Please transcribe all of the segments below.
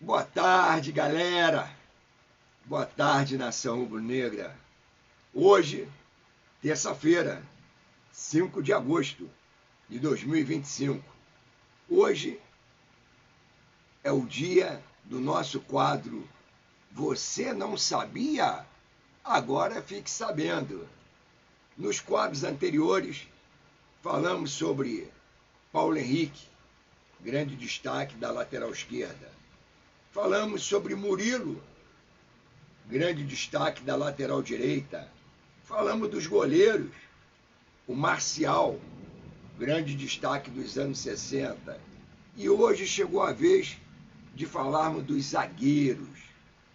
Boa tarde, galera. Boa tarde, nação rubro-negra. Hoje, terça-feira, 5 de agosto de 2025. Hoje é o dia do nosso quadro Você Não Sabia? Agora fique sabendo. Nos quadros anteriores, falamos sobre Paulo Henrique, grande destaque da lateral esquerda. Falamos sobre Murilo, grande destaque da lateral direita. Falamos dos goleiros, o Marcial, grande destaque dos anos 60. E hoje chegou a vez de falarmos dos zagueiros,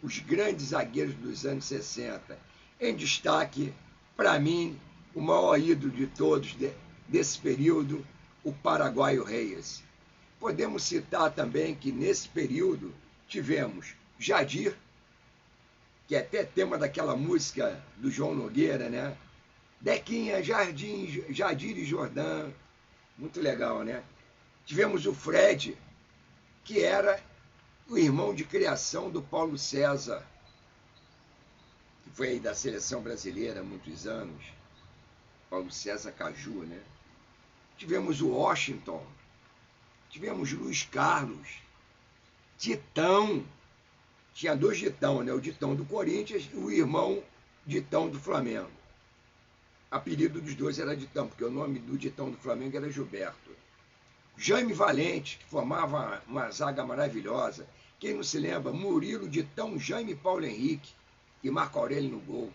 os grandes zagueiros dos anos 60. Em destaque, para mim, o maior ídolo de todos desse período, o paraguaio Reyes. Podemos citar também que nesse período tivemos Jadir, que é até tema daquela música do João Nogueira, né? Dequinha, Jardim, Jadir e Jordão. Muito legal, né? Tivemos o Fred, que era o irmão de criação do Paulo César, que foi aí da seleção brasileira há muitos anos. Paulo César Caju, né? Tivemos o Washington, tivemos Luiz Carlos, Titão. Tinha dois Ditão, né? O Ditão do Corinthians e o irmão Ditão do Flamengo. O apelido dos dois era Ditão, porque o nome do Ditão do Flamengo era Gilberto. Jaime Valente, que formava uma zaga maravilhosa. Quem não se lembra? Murilo, Ditão, Jaime e Paulo Henrique e Marco Aurélio no gol.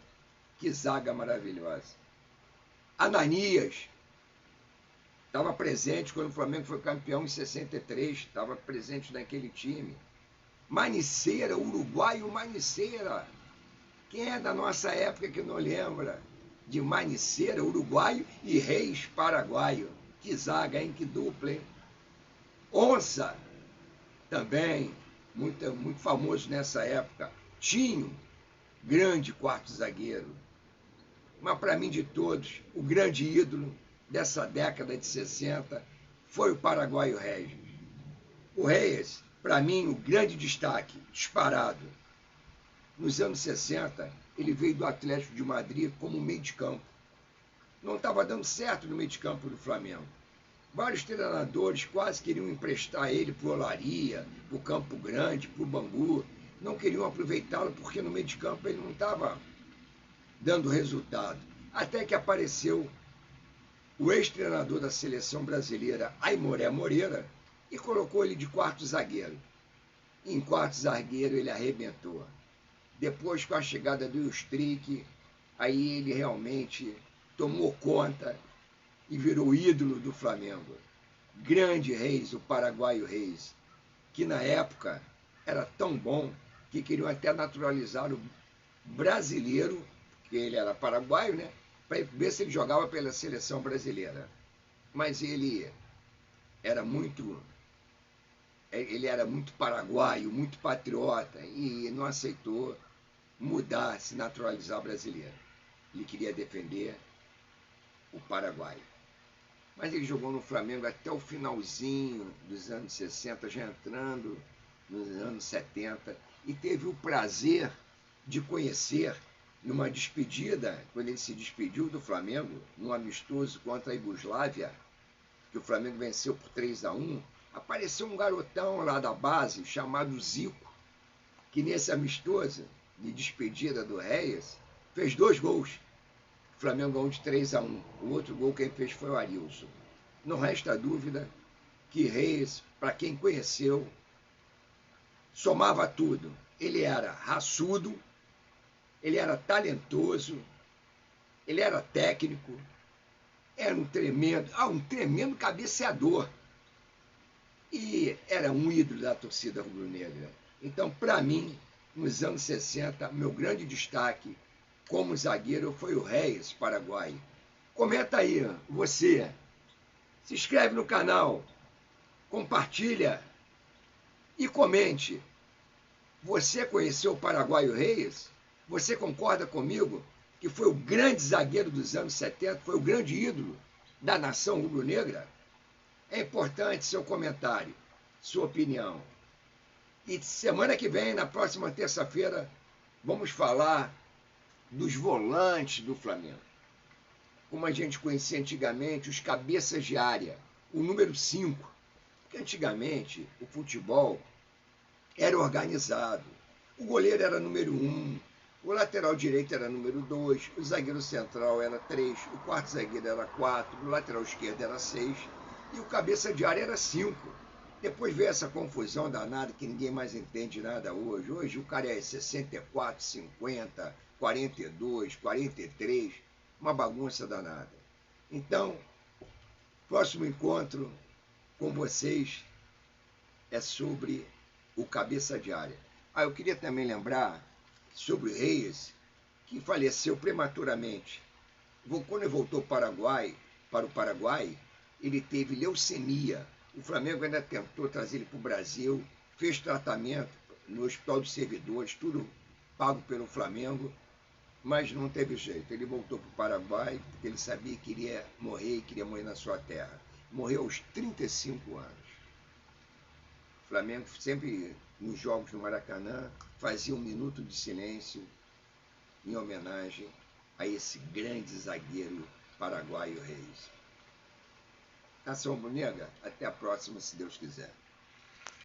Que zaga maravilhosa. Ananias estava presente quando o Flamengo foi campeão em 63, estava presente naquele time. Maniceira, uruguaio Maniceira. Quem é da nossa época que não lembra de Maniceira, uruguaio, e Reis, paraguaio? Que zaga, hein? Que dupla, hein? Onça, também, muito famoso nessa época. Tinho, grande quarto zagueiro. Mas para mim de todos, o grande ídolo dessa década de 60 foi o paraguaio Reis. O Reis, para mim, o grande destaque, disparado. Nos anos 60, ele veio do Atlético de Madrid como meio de campo. Não estava dando certo no meio de campo do Flamengo. Vários treinadores quase queriam emprestar ele para o Olaria, para o Campo Grande, para o Bangu. Não queriam aproveitá-lo porque no meio de campo ele não estava dando resultado. Até que apareceu o ex-treinador da seleção brasileira, Aimoré Moreira, e colocou ele de quarto zagueiro. Em quarto zagueiro ele arrebentou. Depois, com a chegada do Strick, aí ele realmente tomou conta e virou ídolo do Flamengo. Grande Reis, o paraguaio Reis, que na época era tão bom que queriam até naturalizar o brasileiro, que ele era paraguaio, né? Para ver se ele jogava pela seleção brasileira. Mas ele era muito paraguaio, muito patriota e não aceitou mudar, se naturalizar brasileiro. Ele queria defender o Paraguai. Mas ele jogou no Flamengo até o finalzinho dos anos 60, já entrando nos anos 70, e teve o prazer de conhecer, numa despedida, quando ele se despediu do Flamengo, num amistoso contra a Iugoslávia, que o Flamengo venceu por 3-1, apareceu um garotão lá da base, chamado Zico, que nesse amistoso de despedida do Reyes, fez 2 gols. O Flamengo ganhou de 3-1. O outro gol quem fez foi o Arilson. Não resta dúvida que Reyes, para quem conheceu, somava tudo. Ele era raçudo, ele era talentoso, ele era técnico, era um tremendo cabeceador. E era um ídolo da torcida rubro-negra. Então, para mim, nos anos 60, meu grande destaque como zagueiro foi o Reyes, paraguaio. Comenta aí, você. Se inscreve no canal, compartilha e comente. Você conheceu o paraguaio Reyes? Você concorda comigo que foi o grande zagueiro dos anos 70, foi o grande ídolo da nação rubro-negra? É importante seu comentário, sua opinião. E semana que vem, na próxima terça-feira, vamos falar dos volantes do Flamengo. Como a gente conhecia antigamente, os cabeças de área, o número 5. Porque antigamente o futebol era organizado. O goleiro era número 1, o lateral direito era número 2, o zagueiro central era 3, o quarto zagueiro era 4, o lateral esquerdo era 6 e o cabeça de área era 5. Depois veio essa confusão danada que ninguém mais entende nada hoje. Hoje o cara é 64, 50, 42, 43, uma bagunça danada. Então, próximo encontro com vocês é sobre o cabeça de área. Eu queria também lembrar sobre o Reyes, que faleceu prematuramente. Quando ele voltou para o Paraguai, ele teve leucemia. O Flamengo ainda tentou trazer ele para o Brasil, fez tratamento no Hospital dos Servidores, tudo pago pelo Flamengo, mas não teve jeito. Ele voltou para o Paraguai porque ele sabia que queria morrer e queria morrer na sua terra. Morreu aos 35 anos. O Flamengo sempre, nos jogos no Maracanã, fazia um minuto de silêncio em homenagem a esse grande zagueiro paraguaio Reyes. Nação Rubro-Negra, até a próxima, se Deus quiser.